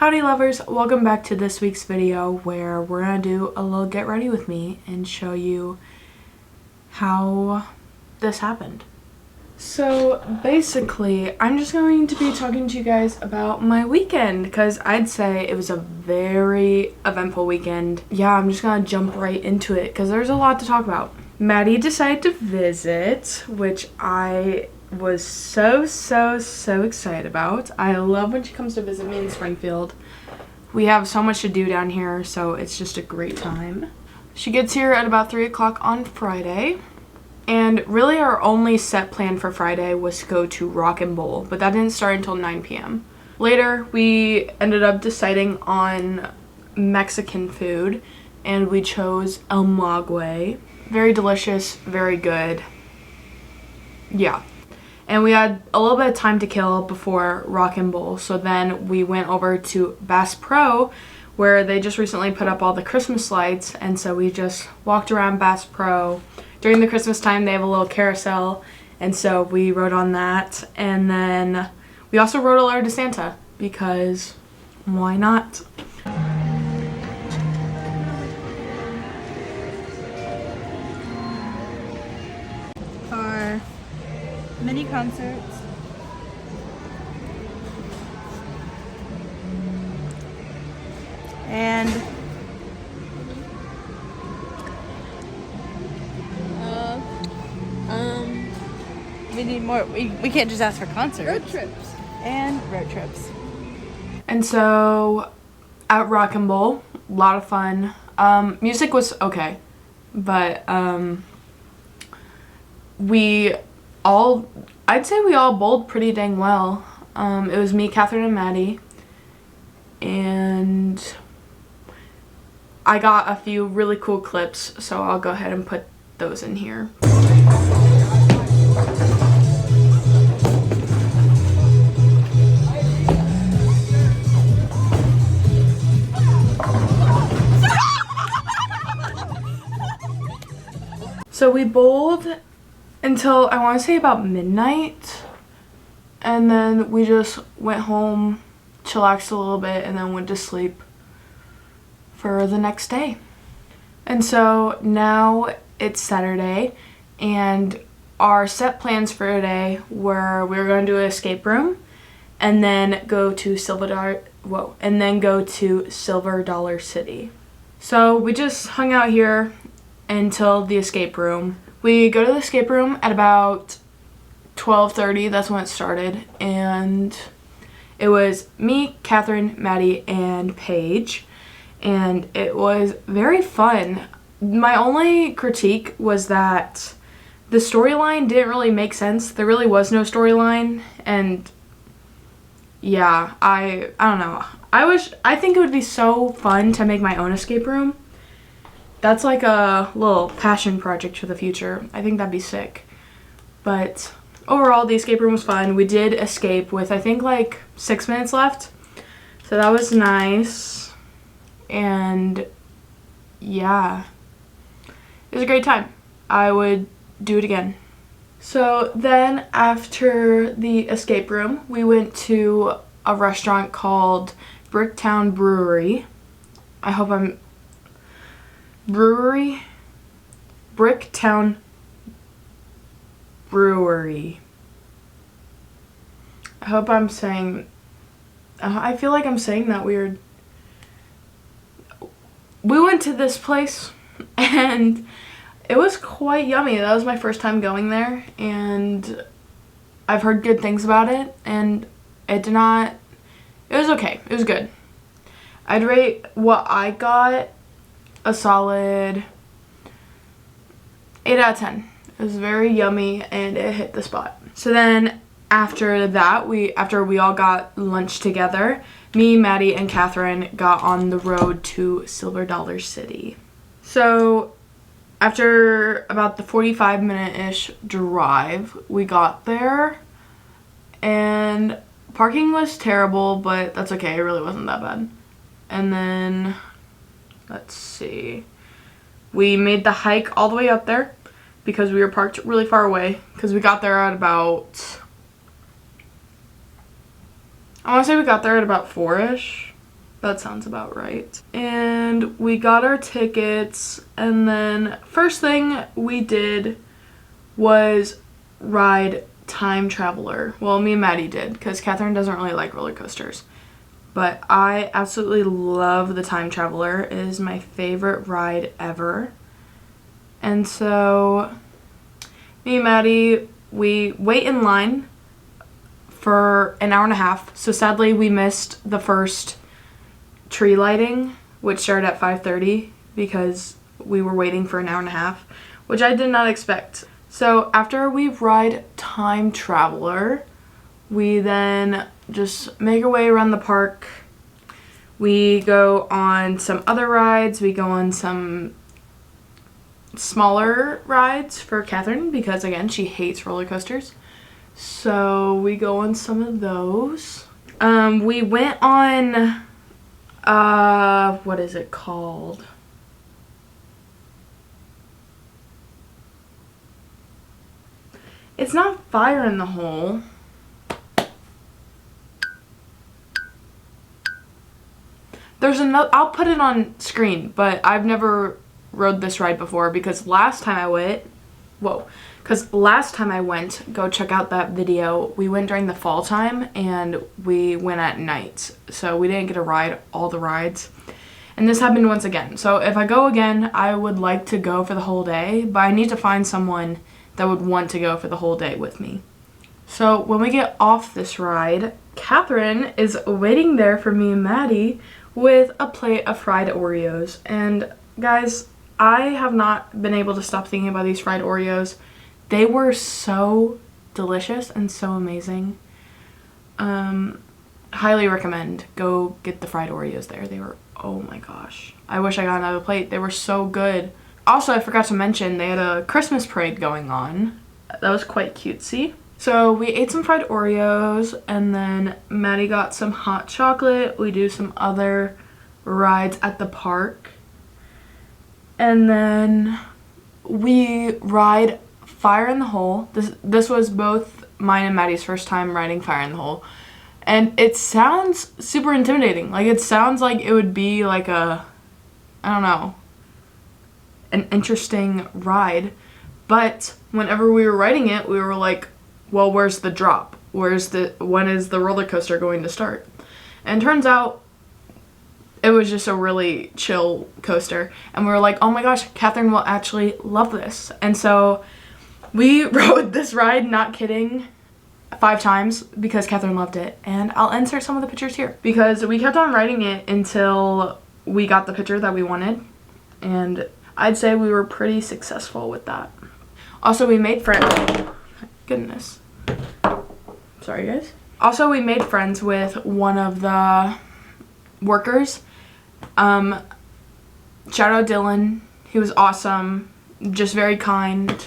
Howdy lovers, welcome back to this week's video where we're gonna do a little get ready with me and show you how this happened. So basically, I'm just going to be talking to you guys about my weekend because I'd say it was a very eventful weekend. Yeah, I'm just gonna jump right into it because there's a lot to talk about. Maddie decided to visit, which I was so excited about. I love when she comes to visit me in Springfield. We have so much to do down here, so it's just a great time. She gets here at about 3 o'clock on Friday. And really our only set plan for Friday was to go to Rock and Bowl, but that didn't start until 9 p.m. Later, we ended up deciding on Mexican food, and we chose El Maguey. Very delicious, very good. Yeah. And we had a little bit of time to kill before Rock and Bowl, so then we went over to Bass Pro, where they just recently put up all the Christmas lights, and so we just walked around Bass Pro. During the Christmas time, they have a little carousel, and so we rode on that, and then we also rode a letter to Santa, because why not? Our mini concerts. And we need more. We can't just ask for concerts. Road trips. And road trips. And so at Rock and Bowl, a lot of fun. Music was okay, but I'd say we all bowled pretty dang well. It was me, Catherine, and Maddie, and I got a few really cool clips, so I'll go ahead and put those in here. So we bowled until I want to say about midnight, and then we just went home, chillaxed a little bit, and then went to sleep for the next day. And so now it's Saturday, and our set plans for today were we were going to do an escape room, and then go to Silver Dollar City. So we just hung out here until the escape room. We go to the escape room at about 12:30, that's when it started, and it was me, Catherine, Maddie, and Paige, and it was very fun. My only critique was that the storyline didn't really make sense. There really was no storyline, and yeah, I don't know. I think it would be so fun to make my own escape room. That's like a little passion project for the future. I think that'd be sick. But overall, the escape room was fun. We did escape with, I think, like 6 minutes left. So that was nice. And yeah, it was a great time. I would do it again. So then after the escape room, we went to a restaurant called Bricktown Brewery. Bricktown Brewery. I feel like I'm saying that weird. We went to this place and it was quite yummy. That was my first time going there, and I've heard good things about it, and it was okay. It was good. I'd rate what I got a solid 8 out of 10. It was very yummy and it hit the spot. So then after that, after we all got lunch together, me, Maddie, and Catherine got on the road to Silver Dollar City. So after about the 45-minute-ish drive, we got there, and parking was terrible, but that's okay. It really wasn't that bad. And then let's see. We made the hike all the way up there because we were parked really far away, because we got there at about, I want to say we got there at about 4-ish. That sounds about right. And we got our tickets, and then first thing we did was ride Time Traveler. Well, me and Maddie did, because Catherine doesn't really like roller coasters. But I absolutely love the Time Traveler. It is my favorite ride ever. And so me and Maddie, we wait in line for an hour and a half. So sadly we missed the first tree lighting, which started at 5:30 because we were waiting for an hour and a half, which I did not expect. So after we ride Time Traveler, we then just make our way around the park. We go on some other rides. We go on some smaller rides for Catherine because, again, she hates roller coasters. So we go on some of those. We went on, what is it called? It's not Fire in the Hole. There's another, I'll put it on screen, but I've never rode this ride before because last time I went, go check out that video, we went during the fall time and we went at night. So we didn't get to ride all the rides. And this happened once again. So if I go again, I would like to go for the whole day, but I need to find someone that would want to go for the whole day with me. So when we get off this ride, Catherine is waiting there for me and Maddie with a plate of fried Oreos. And guys, I have not been able to stop thinking about these fried Oreos. They were so delicious and so amazing. Highly recommend. Go get the fried Oreos there. They were, oh my gosh. I wish I got another plate. They were so good. Also, I forgot to mention, they had a Christmas parade going on. That was quite cutesy. So we ate some fried Oreos, and then Maddie got some hot chocolate. We do some other rides at the park. And then we ride Fire in the Hole. This was both mine and Maddie's first time riding Fire in the Hole. And it sounds super intimidating. Like, it sounds like it would be like a, I don't know, an interesting ride. But whenever we were riding it, we were like, well, where's the drop? When is the roller coaster going to start? And turns out it was just a really chill coaster. And we were like, oh my gosh, Catherine will actually love this. And so we rode this ride, not kidding, 5 times because Catherine loved it. And I'll insert some of the pictures here because we kept on riding it until we got the picture that we wanted. And I'd say we were pretty successful with that. Also, we made friends. Goodness. Sorry, guys. Also, we made friends with one of the workers. Shout out Dylan. He was awesome. Just very kind.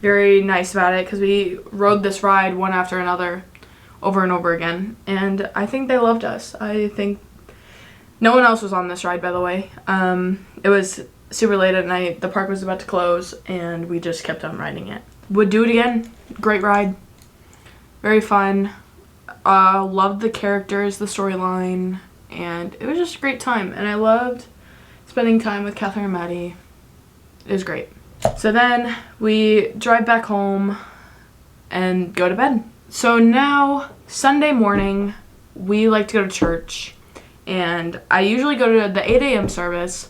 Very nice about it because we rode this ride one after another over and over again. And I think they loved us. I think no one else was on this ride, by the way. It was super late at night. The park was about to close and we just kept on riding it. Would do it again. Great ride. Very fun. Loved the characters, the storyline, and it was just a great time. And I loved spending time with Catherine and Maddie. It was great. So then we drive back home and go to bed. So now, Sunday morning, we like to go to church. And I usually go to the 8 a.m. service,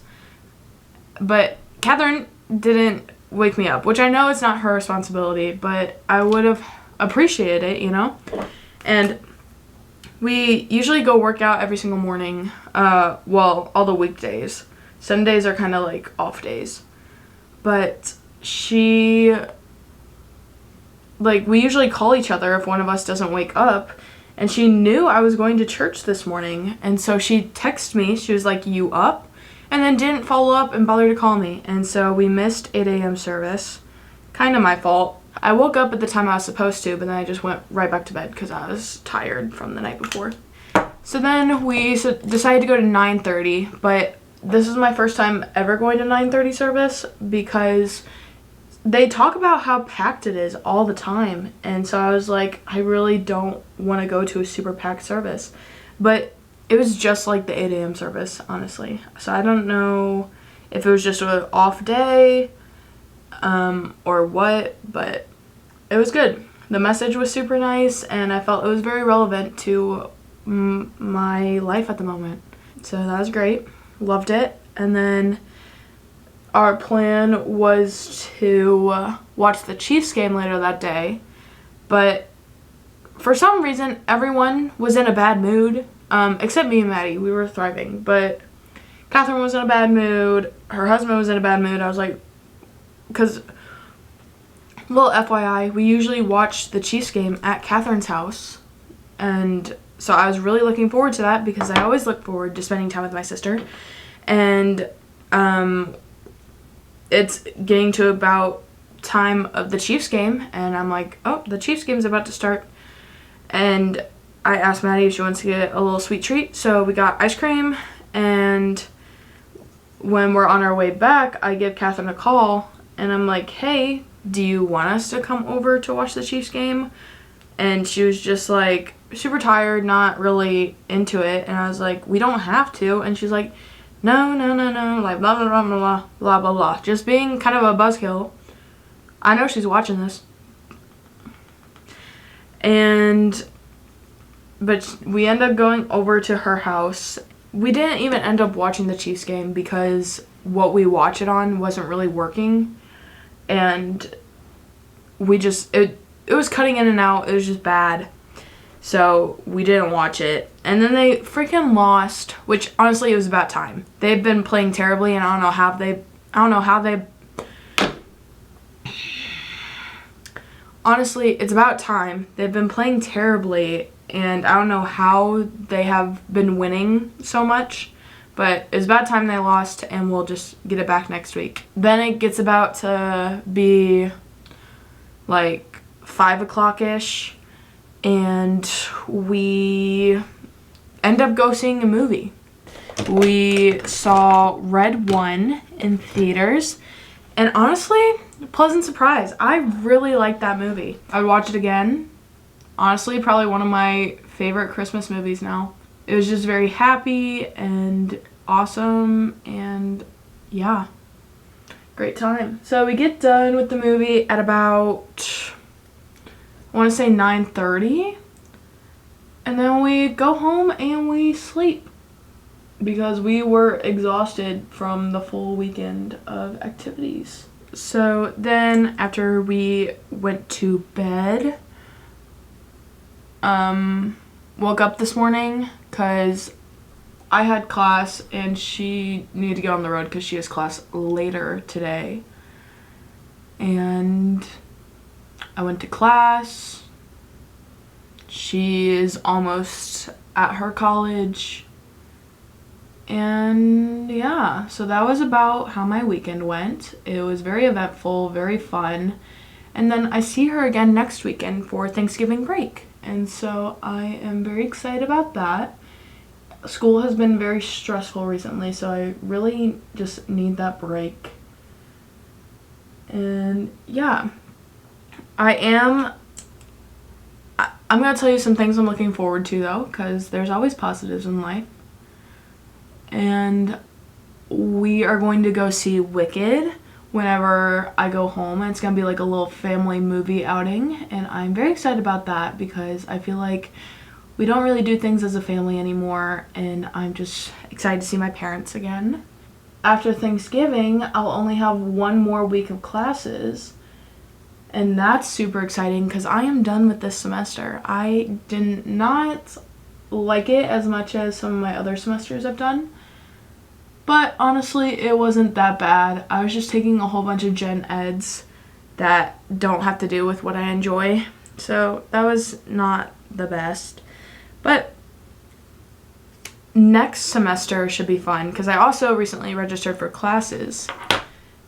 but Catherine didn't wake me up, which I know it's not her responsibility, but I would have appreciated it, you know? And we usually go work out every single morning, well, all the weekdays. Sundays are kind of like off days. But we usually call each other if one of us doesn't wake up, and she knew I was going to church this morning, and so she texted me. She was like, you up? And then didn't follow up and bother to call me, and so we missed 8 a.m. service. Kind of my fault. I woke up at the time I was supposed to, but then I just went right back to bed because I was tired from the night before. So then we decided to go to 9:30, but this is my first time ever going to 9:30 service because they talk about how packed it is all the time. And so I was like, I really don't want to go to a super packed service. But it was just like the 8 a.m. service, honestly. So I don't know if it was just an off day or what, but it was good. The message was super nice, and I felt it was very relevant to my life at the moment. So that was great. Loved it. And then our plan was to watch the Chiefs game later that day, but for some reason everyone was in a bad mood, except me and Maddie. We were thriving, but Catherine was in a bad mood. Her husband was in a bad mood. I was like, because, little FYI, we usually watch the Chiefs game at Catherine's house, and so I was really looking forward to that because I always look forward to spending time with my sister. And it's getting to about time of the Chiefs game, and I'm like, oh, the Chiefs game's about to start. And I asked Maddie if she wants to get a little sweet treat, so we got ice cream. And when we're on our way back, I give Catherine a call, and I'm like, hey, do you want us to come over to watch the Chiefs game? And she was just like super tired, not really into it. And I was like, we don't have to. And she's like, no, like blah blah blah blah blah blah blah, just being kind of a buzzkill. I know she's watching this. But we end up going over to her house. We didn't even end up watching the Chiefs game because what we watch it on wasn't really working, and we just it was cutting in and out. It was just bad, so we didn't watch it. And then they freaking lost, which honestly it was about time. They've been playing terribly, and I don't know how they honestly, it's about time. They've been playing terribly, and I don't know how they have been winning so much, but it's about time they lost, and we'll just get it back next week. Then it gets about to be like 5 o'clock-ish, and we end up go seeing a movie. We saw Red 1 in theaters, and honestly, pleasant surprise. I really liked that movie. I would watch it again. Honestly, probably one of my favorite Christmas movies now. It was just very happy and awesome, and yeah, great time. So we get done with the movie at about, I want to say 9:30, and then we go home and we sleep because we were exhausted from the full weekend of activities. So then after we went to bed, woke up this morning because I had class and she needed to get on the road because she has class later today. And I went to class. She is almost at her college. And yeah, so that was about how my weekend went. It was very eventful, very fun. And then I see her again next weekend for Thanksgiving break. And so I am very excited about that. School has been very stressful recently, so I really just need that break. And yeah, I'm going to tell you some things I'm looking forward to though, because there's always positives in life. And we are going to go see Wicked whenever I go home, and it's gonna be like a little family movie outing, and I'm very excited about that because I feel like we don't really do things as a family anymore, and I'm just excited to see my parents again. After Thanksgiving, I'll only have one more week of classes, and that's super exciting because I am done with this semester. I did not like it as much as some of my other semesters I've done. But honestly, it wasn't that bad. I was just taking a whole bunch of gen eds that don't have to do with what I enjoy. So that was not the best. But next semester should be fun because I also recently registered for classes.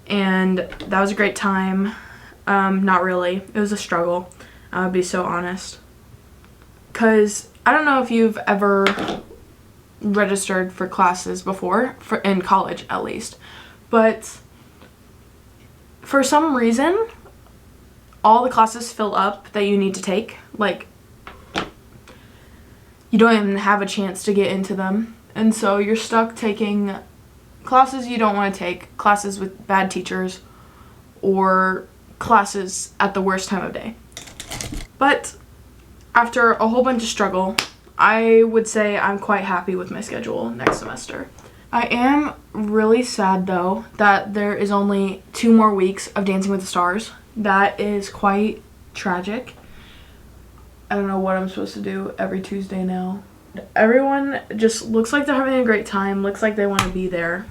And that was a great time. Not really. It was a struggle. I would be so honest. Because I don't know if you've ever registered for classes before, in college at least, but for some reason all the classes fill up that you need to take. Like, you don't even have a chance to get into them. And so you're stuck taking classes you don't want to take, classes with bad teachers, or classes at the worst time of day. But after a whole bunch of struggle, I would say I'm quite happy with my schedule next semester. I am really sad though that there is only 2 more weeks of Dancing with the Stars. That is quite tragic. I don't know what I'm supposed to do every Tuesday now. Everyone just looks like they're having a great time, looks like they want to be there.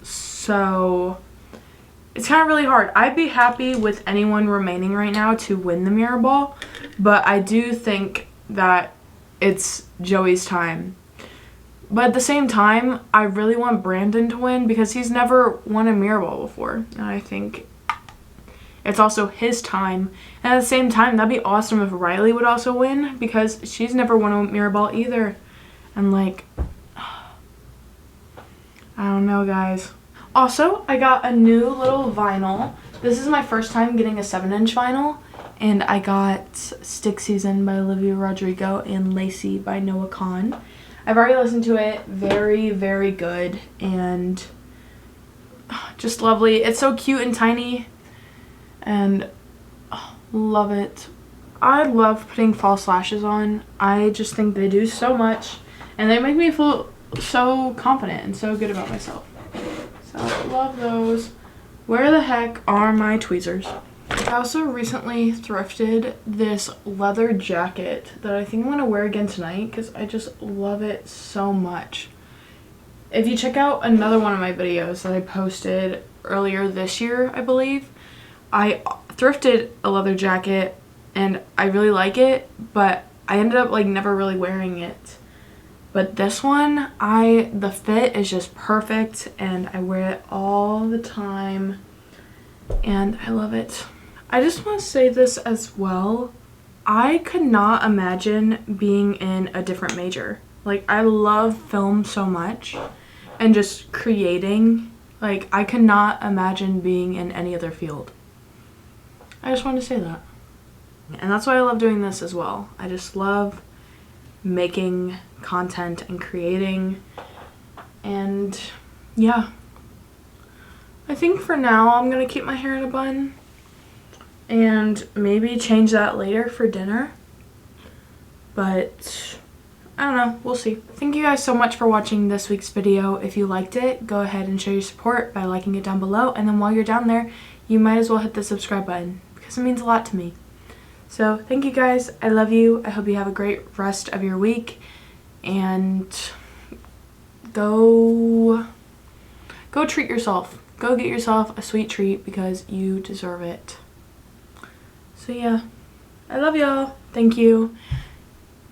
So it's kind of really hard. I'd be happy with anyone remaining right now to win the mirror ball, but I do think that it's Joey's time. But at the same time, I really want Brandon to win because he's never won a mirror ball before. And I think it's also his time. And at the same time, that'd be awesome if Riley would also win because she's never won a mirror ball either. And like, I don't know, guys. Also, I got a new little vinyl. This is my first time getting a 7-inch vinyl. And I got Stick Season by Olivia Rodrigo and Lacey by Noah Kahan. I've already listened to it. Very, very good. And just lovely. It's so cute and tiny. And love it. I love putting false lashes on. I just think they do so much. And they make me feel so confident and so good about myself. So love those. Where the heck are my tweezers? I also recently thrifted this leather jacket that I think I'm going to wear again tonight because I just love it so much. If you check out another one of my videos that I posted earlier this year, I believe, I thrifted a leather jacket and I really like it, but I ended up like never really wearing it. But this one, the fit is just perfect and I wear it all the time and I love it. I just want to say this as well. I could not imagine being in a different major. Like, I love film so much and just creating. Like, I could not imagine being in any other field. I just wanted to say that. And that's why I love doing this as well. I just love making content and creating. And yeah. I think for now I'm going to keep my hair in a bun. And maybe change that later for dinner. But I don't know, we'll see. Thank you guys so much for watching this week's video. If you liked it, go ahead and show your support by liking it down below. And then while you're down there, you might as well hit the subscribe button because it means a lot to me. So thank you guys. I love you. I hope you have a great rest of your week. And go treat yourself. Go get yourself a sweet treat because you deserve it. So yeah, I love y'all. Thank you.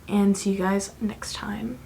And see you guys next time.